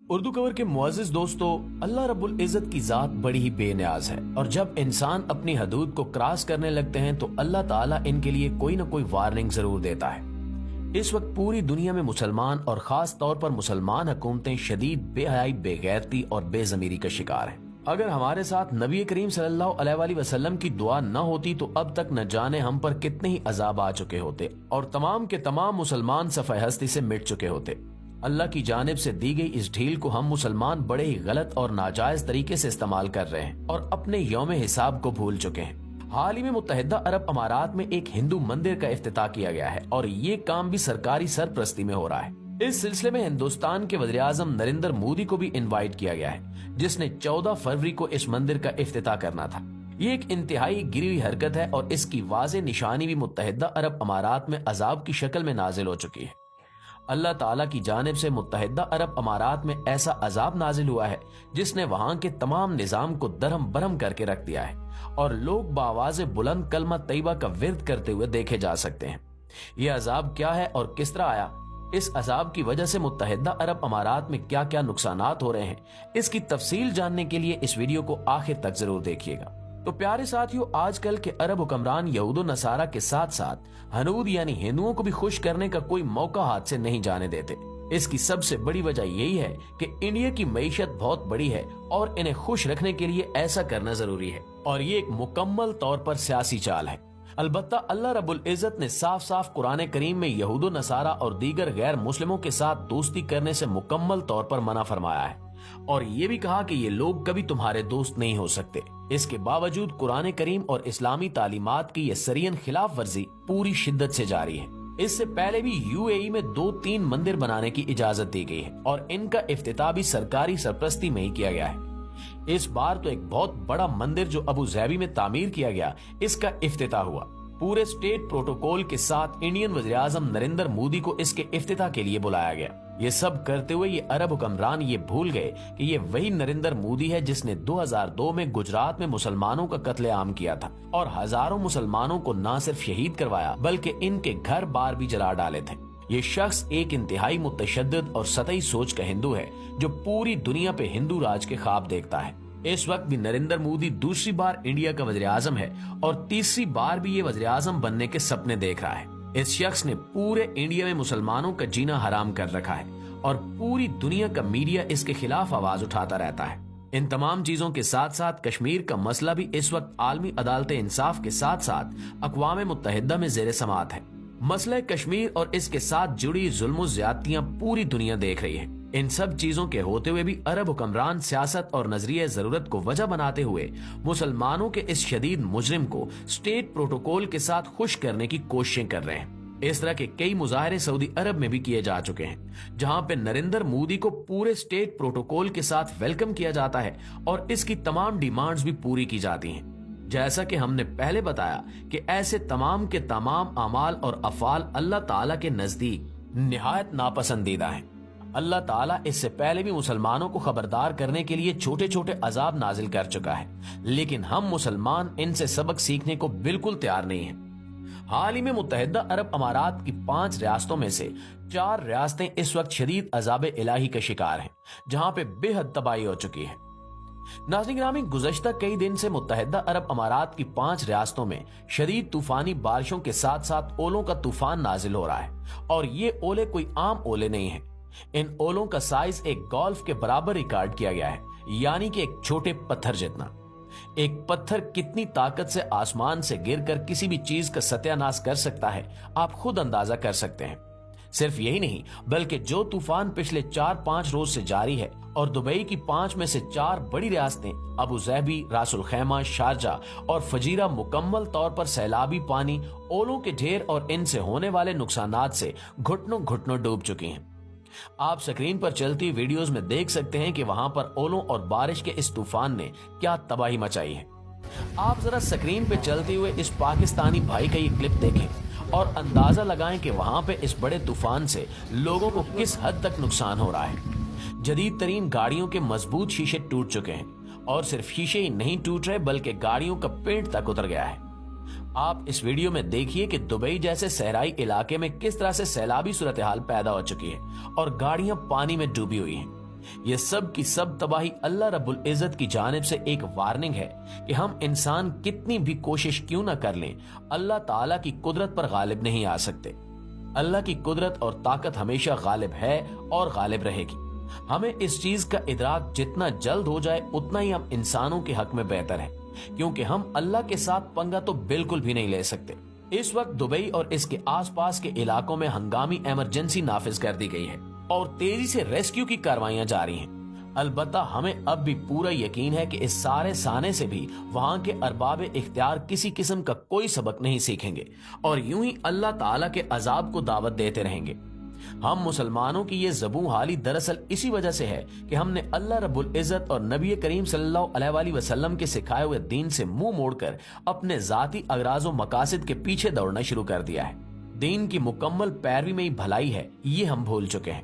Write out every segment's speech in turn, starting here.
اردو کور کے معزز دوستو، اللہ رب العزت کی ذات بڑی ہی بے نیاز ہے، اور جب انسان اپنی حدود کو کراس کرنے لگتے ہیں تو اللہ تعالیٰ ان کے لیے کوئی نہ کوئی وارننگ ضرور دیتا ہے۔ اس وقت پوری دنیا میں مسلمان اور خاص طور پر مسلمان حکومتیں شدید بے حیائی، بے غیرتی اور بے ضمیری کا شکار ہیں۔ اگر ہمارے ساتھ نبی کریم صلی اللہ علیہ وآلہ وسلم کی دعا نہ ہوتی تو اب تک نہ جانے ہم پر کتنے ہی عذاب آ چکے ہوتے اور تمام کے تمام مسلمان صفحہ ہستی سے مٹ چکے ہوتے۔ اللہ کی جانب سے دی گئی اس ڈھیل کو ہم مسلمان بڑے ہی غلط اور ناجائز طریقے سے استعمال کر رہے ہیں اور اپنے یوم حساب کو بھول چکے ہیں۔ حال ہی میں متحدہ عرب امارات میں ایک ہندو مندر کا افتتاح کیا گیا ہے اور یہ کام بھی سرکاری سرپرستی میں ہو رہا ہے۔ اس سلسلے میں ہندوستان کے وزیر اعظم نریندر مودی کو بھی انوائٹ کیا گیا ہے، جس نے 14 فروری کو اس مندر کا افتتاح کرنا تھا۔ یہ ایک انتہائی گری ہوئی حرکت ہے اور اس کی واضح نشانی بھی متحدہ عرب امارات میں عذاب کی شکل میں نازل ہو چکی ہے۔ اللہ تعالیٰ کی جانب سے متحدہ عرب امارات میں ایسا عذاب نازل ہوا ہے جس نے وہاں کے تمام نظام کو درہم برہم کر کے رکھ دیا ہے اور لوگ بآواز بلند کلمہ طیبہ کا ورد کرتے ہوئے دیکھے جا سکتے ہیں۔ یہ عذاب کیا ہے اور کس طرح آیا، اس عذاب کی وجہ سے متحدہ عرب امارات میں کیا کیا نقصانات ہو رہے ہیں، اس کی تفصیل جاننے کے لیے اس ویڈیو کو آخر تک ضرور دیکھیے گا۔ تو پیارے ساتھیو، آج کل کے عرب حکمران یہود و نصارہ کے ساتھ ساتھ ہنود یعنی ہندوؤں کو بھی خوش کرنے کا کوئی موقع ہاتھ سے نہیں جانے دیتے۔ اس کی سب سے بڑی وجہ یہی ہے کہ انڈیا کی معیشت بہت بڑی ہے اور انہیں خوش رکھنے کے لیے ایسا کرنا ضروری ہے، اور یہ ایک مکمل طور پر سیاسی چال ہے۔ البتہ اللہ رب العزت نے صاف صاف قرآن کریم میں یہود و نصارہ اور دیگر غیر مسلموں کے ساتھ دوستی کرنے سے مکمل طور پر منع فرمایا ہے، اور یہ بھی کہا کہ یہ لوگ کبھی تمہارے دوست نہیں ہو سکتے۔ اس کے باوجود قرآن کریم اور اسلامی تعلیمات کی یہ سرین خلاف ورزی پوری شدت سے جاری ہے۔ اس سے پہلے بھی UAE میں 2-3 مندر بنانے کی اجازت دی گئی ہے اور ان کا افتتاح بھی سرکاری سرپرستی میں ہی کیا گیا ہے۔ اس بار تو ایک بہت بڑا مندر جو ابو ظہبی میں تعمیر کیا گیا، اس کا افتتاح ہوا۔ پورے اسٹیٹ پروٹوکول کے ساتھ انڈین وزیر اعظم نریندر مودی کو اس کے افتتاح کے لیے بلایا گیا۔ یہ سب کرتے ہوئے یہ عرب حکمران یہ بھول گئے کہ یہ وہی نریندر مودی ہے جس نے 2002 میں گجرات میں مسلمانوں کا قتل عام کیا تھا اور ہزاروں مسلمانوں کو نہ صرف شہید کروایا بلکہ ان کے گھر بار بھی جلا ڈالے تھے۔ یہ شخص ایک انتہائی متشدد اور سطحی سوچ کا ہندو ہے جو پوری دنیا پہ ہندو راج کے خواب دیکھتا ہے۔ اس وقت بھی نریندر مودی دوسری بار انڈیا کا وزیر اعظم ہے اور تیسری بار بھی یہ وزیر اعظم بننے کے سپنے دیکھ رہا ہے۔ اس شخص نے پورے انڈیا میں مسلمانوں کا جینا حرام کر رکھا ہے اور پوری دنیا کا میڈیا اس کے خلاف آواز اٹھاتا رہتا ہے۔ ان تمام چیزوں کے ساتھ ساتھ کشمیر کا مسئلہ بھی اس وقت عالمی عدالت انصاف کے ساتھ ساتھ اقوام متحدہ میں زیر سماعت ہے۔ مسئلہ کشمیر اور اس کے ساتھ جڑی ظلم و زیادتیاں پوری دنیا دیکھ رہی ہے۔ ان سب چیزوں کے ہوتے ہوئے بھی عرب حکمران سیاست اور نظریہ ضرورت کو وجہ بناتے ہوئے مسلمانوں کے اس شدید مجرم کو اسٹیٹ پروٹوکول کے ساتھ خوش کرنے کی کوششیں کر رہے ہیں۔ اس طرح کے کئی مظاہرے سعودی عرب میں بھی کیے جا چکے ہیں، جہاں پہ نریندر مودی کو پورے اسٹیٹ پروٹوکول کے ساتھ ویلکم کیا جاتا ہے اور اس کی تمام ڈیمانڈز بھی پوری کی جاتی ہیں۔ جیسا کہ ہم نے پہلے بتایا کہ ایسے تمام کے تمام اعمال اور افعال اللہ تعالیٰ کے نزدیک نہایت ناپسندیدہ ہیں۔ اللہ تعالیٰ اس سے پہلے بھی مسلمانوں کو خبردار کرنے کے لیے چھوٹے چھوٹے عذاب نازل کر چکا ہے، لیکن ہم مسلمان ان سے سبق سیکھنے کو بالکل تیار نہیں ہیں۔ حال ہی میں متحدہ عرب امارات کی 5 ریاستوں میں سے 4 ریاستیں اس وقت شدید عذاب الہی کا شکار ہیں، جہاں پہ بے حد تباہی ہو چکی ہے۔ ناظرین گرامی، گزشتہ کئی دن سے متحدہ عرب امارات کی 5 ریاستوں میں شدید طوفانی بارشوں کے ساتھ ساتھ اولوں کا طوفان نازل ہو رہا ہے، اور یہ اولے کوئی عام اولے نہیں ہیں۔ ان اولوں کا سائز ایک گولف کے برابر ریکارڈ کیا گیا ہے، یعنی کہ ایک چھوٹے پتھر جتنا۔ ایک پتھر کتنی طاقت سے آسمان سے گر کر کسی بھی چیز کا ستیہ ناش کر سکتا ہے، آپ خود اندازہ کر سکتے ہیں۔ صرف یہی نہیں بلکہ جو طوفان پچھلے 4-5 روز سے جاری ہے اور دبئی کی 5 میں سے 4 بڑی ریاستیں Abu Dhabi, Ras Al Khaimah, Sharjah اور فجیرہ مکمل طور پر سیلابی پانی، اولوں کے ڈھیر اور ان سے ہونے والے نقصانات سے گھٹنوں گھٹنوں ڈوب چکی ہیں۔ آپ سکرین پر چلتی ویڈیوز میں دیکھ سکتے ہیں کہ وہاں پر اولوں اور بارش کے اس طوفان نے کیا تباہی مچائی ہے۔ آپ ذرا سکرین پہ چلتے ہوئے اس پاکستانی بھائی کا یہ کلپ دیکھیں اور اندازہ لگائیں کہ وہاں پہ اس بڑے طوفان سے لوگوں کو کس حد تک نقصان ہو رہا ہے۔ جدید ترین گاڑیوں کے مضبوط شیشے ٹوٹ چکے ہیں، اور صرف شیشے ہی نہیں ٹوٹ رہے بلکہ گاڑیوں کا پینٹ تک اتر گیا ہے۔ آپ اس ویڈیو میں دیکھیے کہ دبئی جیسے صحرائی علاقے میں کس طرح سے سیلابی صورتحال پیدا ہو چکی ہے اور گاڑیاں پانی میں ڈوبی ہوئی ہیں۔ یہ سب کی سب تباہی اللہ رب العزت کی جانب سے ایک وارننگ ہے کہ ہم انسان کتنی بھی کوشش کیوں نہ کر لیں، اللہ تعالیٰ کی قدرت پر غالب نہیں آ سکتے۔ اللہ کی قدرت اور طاقت ہمیشہ غالب ہے اور غالب رہے گی۔ ہمیں اس چیز کا ادراک جتنا جلد ہو جائے اتنا ہی ہم انسانوں کے حق میں بہتر ہے، کیونکہ ہم اللہ کے ساتھ پنگا تو بالکل بھی نہیں لے سکتے۔ اس وقت دبئی اور اس کے آس پاس کے علاقوں میں ہنگامی ایمرجنسی نافذ کر دی گئی ہے اور تیزی سے ریسکیو کی کاروائیاں جاری ہیں۔ البتہ ہمیں اب بھی پورا یقین ہے کہ اس سارے سانے سے بھی وہاں کے ارباب اختیار کسی قسم کا کوئی سبق نہیں سیکھیں گے اور یوں ہی اللہ تعالیٰ کے عذاب کو دعوت دیتے رہیں گے۔ ہم مسلمانوں کی یہ زبوں حالی دراصل اسی وجہ سے ہے کہ ہم نے اللہ رب العزت اور نبی کریم صلی اللہ علیہ وآلہ وسلم کے سکھائے ہوئے دین سے منہ موڑ کر اپنے ذاتی اغراض و مقاصد کے پیچھے دوڑنا شروع کر دیا ہے۔ دین کی مکمل پیروی میں ہی بھلائی ہے، یہ ہم بھول چکے ہیں۔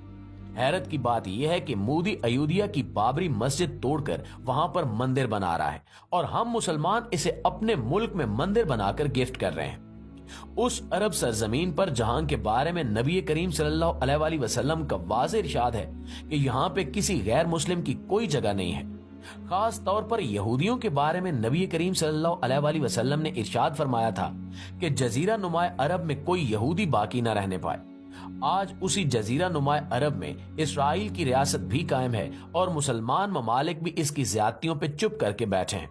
حیرت کی بات یہ ہے کہ مودی ایودھیا کی بابری مسجد توڑ کر وہاں پر مندر بنا رہا ہے اور ہم مسلمان اسے اپنے ملک میں مندر بنا کر گفٹ کر رہے ہیں۔ اس عرب سرزمین پر جہاں کے بارے میں نبی کریم صلی اللہ علیہ وآلہ وسلم کا واضح ارشاد ہے کہ یہاں پہ کسی غیر مسلم کی کوئی جگہ نہیں ہے۔ خاص طور پر یہودیوں کے بارے میں نبی کریم صلی اللہ علیہ وآلہ وسلم نے ارشاد فرمایا تھا کہ جزیرہ نما عرب میں کوئی یہودی باقی نہ رہنے پائے۔ آج اسی جزیرہ نما عرب میں اسرائیل کی ریاست بھی قائم ہے اور مسلمان ممالک بھی اس کی زیادتیوں پہ چپ کر کے بیٹھے ہیں۔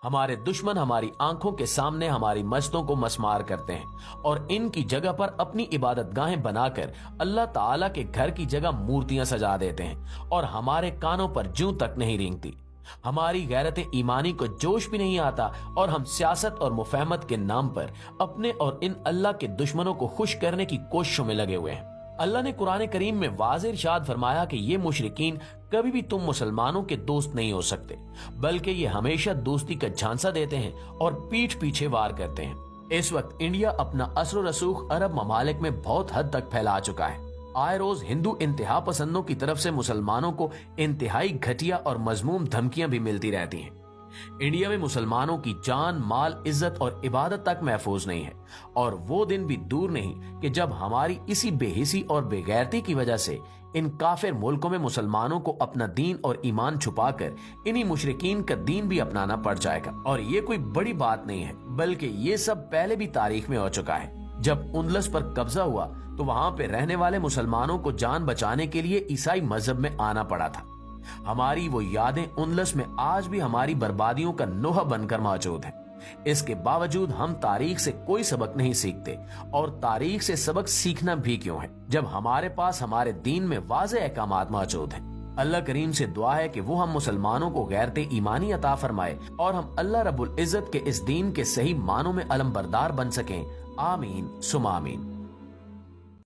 ہمارے دشمن ہماری آنکھوں کے سامنے ہماری مسجدوں کو مسمار کرتے ہیں اور ان کی جگہ پر اپنی عبادت گاہیں بنا کر اللہ تعالیٰ کے گھر کی جگہ مورتیاں سجا دیتے ہیں اور ہمارے کانوں پر جوں تک نہیں رینگتی۔ ہماری غیرت ایمانی کو جوش بھی نہیں آتا اور ہم سیاست اور مفاہمت کے نام پر اپنے اور ان اللہ کے دشمنوں کو خوش کرنے کی کوششوں میں لگے ہوئے ہیں۔ اللہ نے قرآن کریم میں واضح ارشاد فرمایا کہ یہ مشرکین کبھی بھی تم مسلمانوں کے دوست نہیں ہو سکتے، بلکہ یہ ہمیشہ دوستی کا جھانسا دیتے ہیں اور پیٹھ پیچھے وار کرتے ہیں۔ اس وقت انڈیا اپنا اثر و رسوخ عرب ممالک میں بہت حد تک پھیلا چکا ہے۔ آئے روز ہندو انتہا پسندوں کی طرف سے مسلمانوں کو انتہائی گھٹیا اور مذموم دھمکیاں بھی ملتی رہتی ہیں۔ انڈیا میں مسلمانوں کی جان، مال، عزت اور عبادت تک محفوظ نہیں ہے اور وہ دن بھی دور نہیں کہ جب ہماری اسی بے حسی اور بے غیرتی کی وجہ سے ان کافر ملکوں میں مسلمانوں کو اپنا دین اور ایمان چھپا کر انہی مشرکین کا دین بھی اپنانا پڑ جائے گا۔ اور یہ کوئی بڑی بات نہیں ہے، بلکہ یہ سب پہلے بھی تاریخ میں ہو چکا ہے۔ جب اندلس پر قبضہ ہوا تو وہاں پہ رہنے والے مسلمانوں کو جان بچانے کے لیے عیسائی مذہب میں آنا پڑا تھا۔ ہماری وہ یادیں اندلس میں آج بھی ہماری بربادیوں کا نوحہ بن کر موجود ہیں۔ اس کے باوجود ہم تاریخ سے کوئی سبق نہیں سیکھتے، اور تاریخ سے سبق سیکھنا بھی کیوں ہے جب ہمارے پاس ہمارے دین میں واضح احکامات موجود ہیں۔ اللہ کریم سے دعا ہے کہ وہ ہم مسلمانوں کو غیرت ایمانی عطا فرمائے اور ہم اللہ رب العزت کے اس دین کے صحیح معنوں میں علم بردار بن سکیں۔ آمین ثم آمین۔